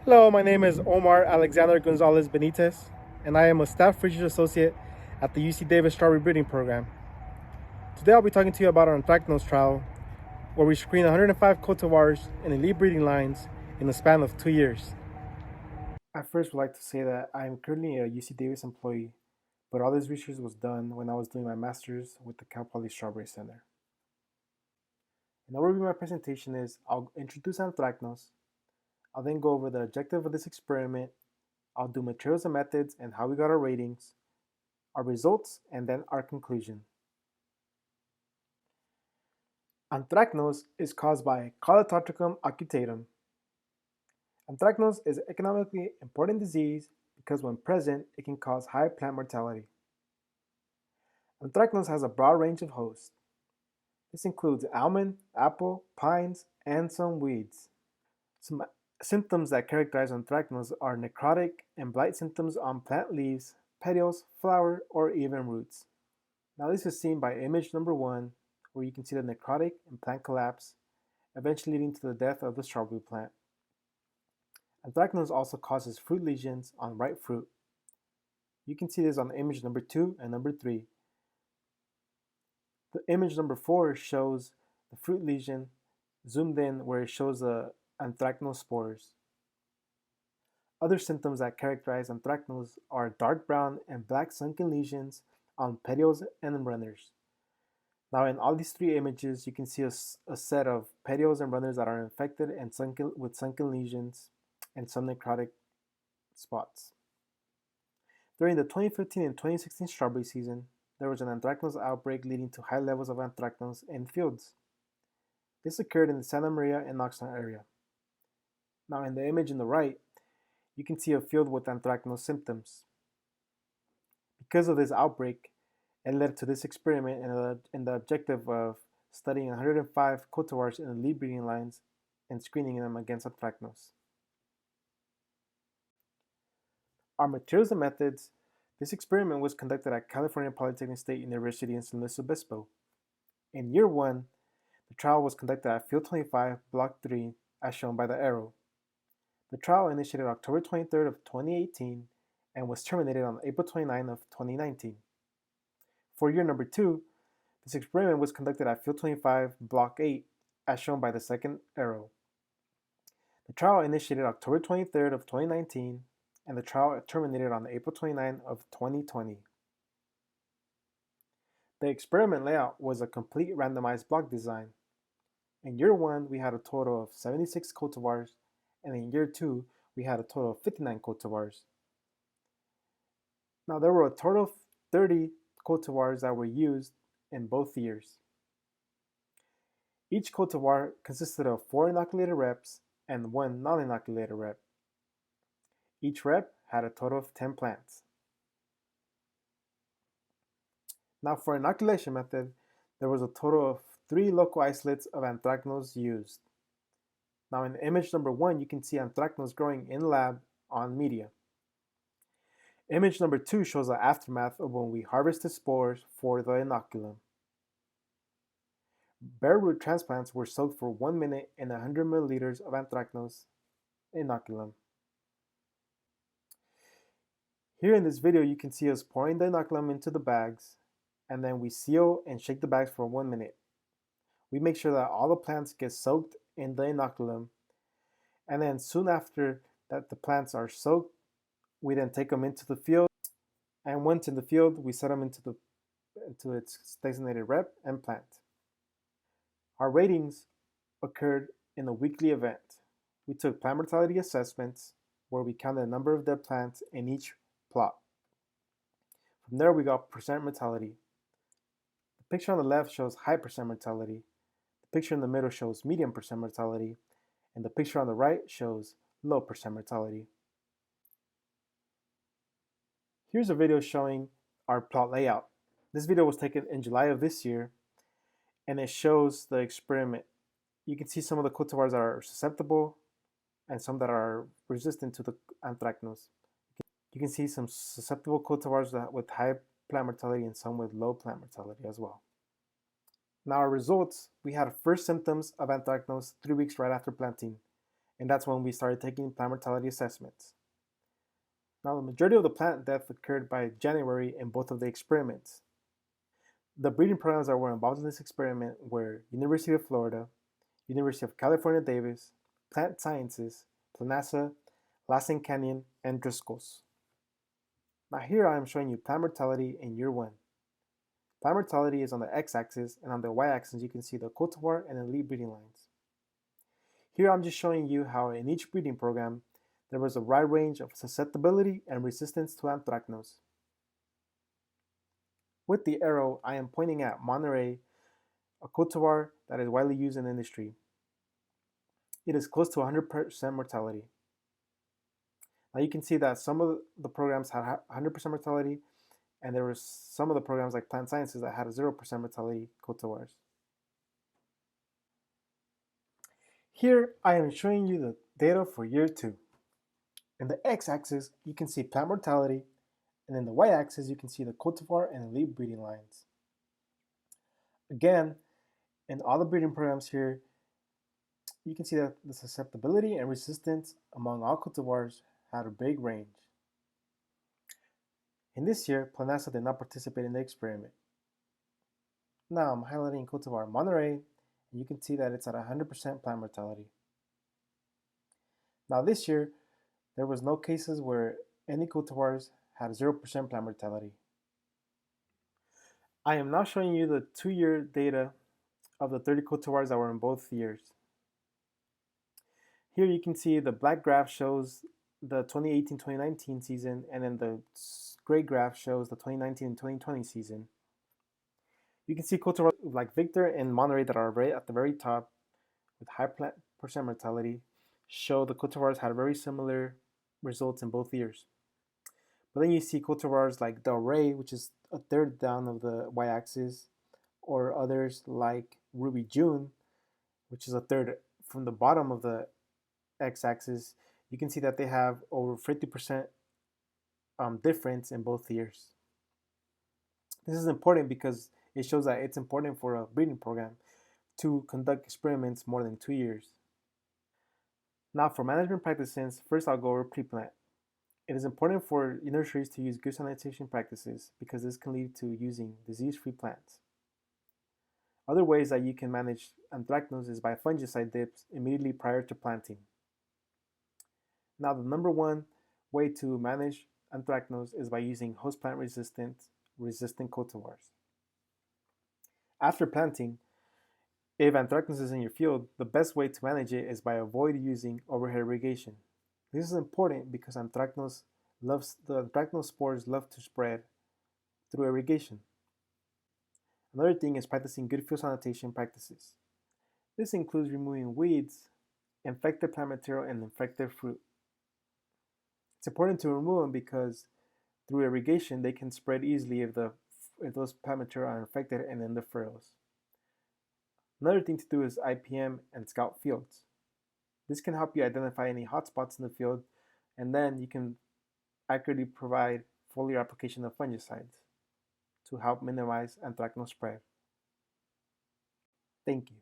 Hello, my name is Omar Alexander Gonzalez Benitez, and I am a staff research associate at the UC Davis Strawberry Breeding Program. Today I'll be talking to you about our Anthracnose trial, where we screened 105 cultivars in elite breeding lines in the span of 2 years. I first would like to say that I am currently a UC Davis employee, but all this research was done when I was doing my master's with the Cal Poly Strawberry Center. An overview of my presentation is I'll introduce Anthracnose, I'll then go over the objective of this experiment, I'll do materials and methods and how we got our ratings, our results, and then our conclusion. Anthracnose is caused by Calototricum occultatum. Anthracnose is an economically important disease because when present, it can cause high plant mortality. Anthracnose has a broad range of hosts. This includes almond, apple, pines, and some weeds. Some symptoms that characterize anthracnose are necrotic and blight symptoms on plant leaves, petioles, flower, or even roots. Now this is seen by image number 1, where you can see the necrotic and plant collapse, eventually leading to the death of the strawberry plant. Anthracnose also causes fruit lesions on ripe fruit. You can see this on image number 2 and number 3. The image number 4 shows the fruit lesion zoomed in where it shows the anthracnose spores. Other symptoms that characterize anthracnose are dark brown and black sunken lesions on petioles and runners. Now in all these 3 images, you can see a set of petioles and runners that are infected and with sunken lesions and some necrotic spots. During the 2015 and 2016 strawberry season, there was an anthracnose outbreak leading to high levels of anthracnose in fields. This occurred in the Santa Maria and Knoxtown area. Now in the image in the right, you can see a field with anthracnose symptoms. Because of this outbreak, it led to this experiment and the objective of studying 105 cultivars in elite breeding lines and screening them against anthracnose. Our materials and methods. This experiment was conducted at California Polytechnic State University in San Luis Obispo. In year 1, the trial was conducted at Field 25, Block 3, as shown by the arrow. The trial initiated October 23rd of 2018 and was terminated on April 29th of 2019. For year number 2, this experiment was conducted at Field 25, Block 8, as shown by the second arrow. The trial initiated October 23rd of 2019 and the trial terminated on April 29th of 2020. The experiment layout was a complete randomized block design. In year 1, we had a total of 76 cultivars, and in year 2, we had a total of 59 cultivars. Now there were a total of 30 cultivars that were used in both years. Each cultivar consisted of 4 inoculated reps and 1 non-inoculated rep. Each rep had a total of 10 plants. Now for inoculation method, there was a total of 3 local isolates of anthracnose used. Now in image number 1, you can see anthracnose growing in lab on media. Image number 2 shows the aftermath of when we harvested spores for the inoculum. Bare root transplants were soaked for 1 minute in 100 milliliters of anthracnose inoculum. Here in this video, you can see us pouring the inoculum into the bags, and then we seal and shake the bags for 1 minute. We make sure that all the plants get soaked in the inoculum, and then soon after that the plants are soaked, we then take them into the field, and once in the field, we set them into its designated rep and plant. Our ratings occurred in a weekly event. We took plant mortality assessments where we counted the number of dead plants in each plot. From there, we got percent mortality. The picture on the left shows high percent mortality. The picture in the middle shows medium percent mortality. And the picture on the right shows low percent mortality. Here's a video showing our plot layout. This video was taken in July of this year, and it shows the experiment. You can see some of the cultivars that are susceptible and some that are resistant to the anthracnose. You can see some susceptible cultivars with high plant mortality and some with low plant mortality as well. Now our results, we had first symptoms of anthracnose 3 weeks right after planting, and that's when we started taking plant mortality assessments. Now, the majority of the plant death occurred by January in both of the experiments. The breeding programs that were involved in this experiment were University of Florida, University of California, Davis, Plant Sciences, Planasa, Lassen Canyon, and Driscoll's. Now here I am showing you plant mortality in year 1. Plant mortality is on the x-axis, and on the y-axis you can see the cultivar and elite breeding lines. Here I'm just showing you how in each breeding program there was a wide range of susceptibility and resistance to anthracnose. With the arrow, I am pointing at Monterey, a cultivar that is widely used in the industry. It is close to 100% mortality. Now you can see that some of the programs had 100% mortality, and there were some of the programs like Plant Sciences that had a 0% mortality cultivars. Here I am showing you the data for year 2. In the x-axis, you can see plant mortality, and in the y-axis, you can see the cultivar and elite breeding lines. Again, in all the breeding programs here, you can see that the susceptibility and resistance among all cultivars had a big range. In this year, Planasa did not participate in the experiment. Now I'm highlighting cultivar Monterey, and you can see that it's at 100% plant mortality. Now this year, there was no cases where any cultivars had 0% plant mortality. I am now showing you the 2-year data of the 30 cultivars that were in both years. Here you can see the black graph shows the 2018-2019 season, and then the gray graph shows the 2019 and 2020 season. You can see cultivars like Victor and Monterey that are right at the very top with high percent mortality show the cultivars had very similar results in both years. But then you see cultivars like Del Rey, which is a third down of the y-axis, or others like Ruby June, which is a third from the bottom of the x-axis. You can see that they have over 50% difference in both years. This is important because it shows that it's important for a breeding program to conduct experiments more than 2 years. Now for management practices, first I'll go over pre-plant. It is important for nurseries to use good sanitation practices because this can lead to using disease-free plants. Other ways that you can manage anthracnose is by fungicide dips immediately prior to planting. Now the number one way to manage anthracnose is by using host plant resistant cultivars. After planting, if anthracnose is in your field, the best way to manage it is by avoid using overhead irrigation. This is important because the anthracnose spores love to spread through irrigation. Another thing is practicing good field sanitation practices. This includes removing weeds, infected plant material, and infected fruit. It's important to remove them because through irrigation they can spread easily if those plant material are infected and in the furrows. Another thing to do is IPM and scout fields. This can help you identify any hotspots in the field, and then you can accurately provide foliar application of fungicides to help minimize anthracnose spread. Thank you.